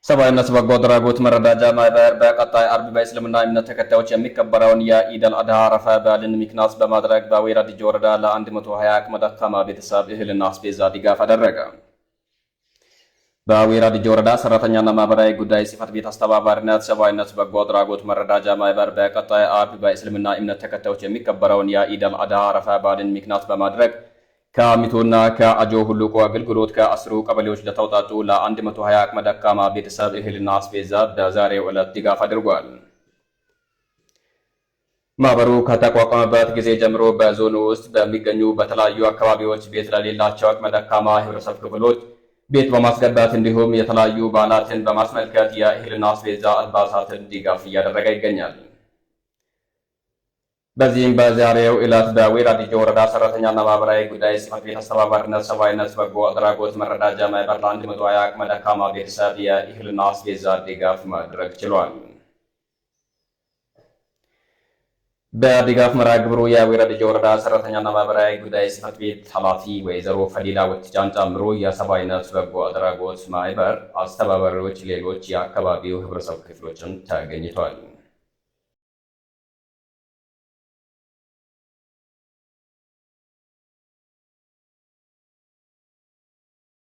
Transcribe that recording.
ሰብአዊነት በጎ አድራጎት መረዳጃ ማህበር በቀጣይ አርብ በእስልምና እምነት ተከታዮች የሚከበረውን የኢድ አል አድሃ አረፋ በዓልን ምክንያት በማድረግ በወይራ ዲጆ ወረዳ ለ120 አቅመ ደካማ ቤተሰብ እህልና አስቤዛ ድጋፍ አደረገ። በወይራ ዲጆ ወረዳ ሰራተኛና ማህበራዊ ጉዳይ ጽሕፈት ቤት አስተባባሪነት ሰብአዊነት በጎ አድራጎት መረዳጃ ማህበር በቀጣይ አርብ በእስልምና እምነት ተከታዮች የሚከበረውን የኢድ አል አድሃ አረፋ በዓልን ምክንያት በማድረግ ከአሚቶና ከአጆ ሁሉቆ አገልግሎት ከ10 ቀበሌዎች ለተውጣጡ ለ120 አቅመ ደካማ ቤተሰብ እህልና አስቤዛ በዛሬው ዕለት ድጋፍ አድርጓል። ማህበሩ ከተቋቋመበት ጊዜ ጀምሮ በዞኑ ውስጥ በሚገኙ በተለያዩ አካባቢዎች ቤት ለሌላቸው አቅመ ደካማ ህብረተሰብ ክፍሎች ቤት በማስገባት እንዲሁም የተለያዩ በዓላትን በማስመልከት የእህልና አስቤዛ አልባሳትን ድጋፍ እያደረገ ይገኛል። በዚህም በዛሬው ዕለት በወይራ ዲጆ ወረዳ ሰራተኛና ማህበራዊ ጉዳይ ጽሕፈት ቤት አስተባባሪነት ሰብአዊነት በጎ አድራጎት መረዳጃ ማህበር ለ120 አቅመ ደካማ ቤተሰብ የእህልና አስቤዛ ድጋፍ ማድረግ ችሏል። በድጋፍ መርሃ ግብሩ የወይራ ዲጆ ወረዳ ሰራተኛና ማህበራዊ ጉዳይ ጽሕፈት ቤት ኃላፊ ወይዘሮ ፈዲላ ወትጃን ጨምሮ የሰብአዊነት በጎ አድራጎት ማህበር አስተባባሪዎች፣ ሌሎች የአካባቢው ህብረተሰብ ክፍሎችም ተገኝተዋል።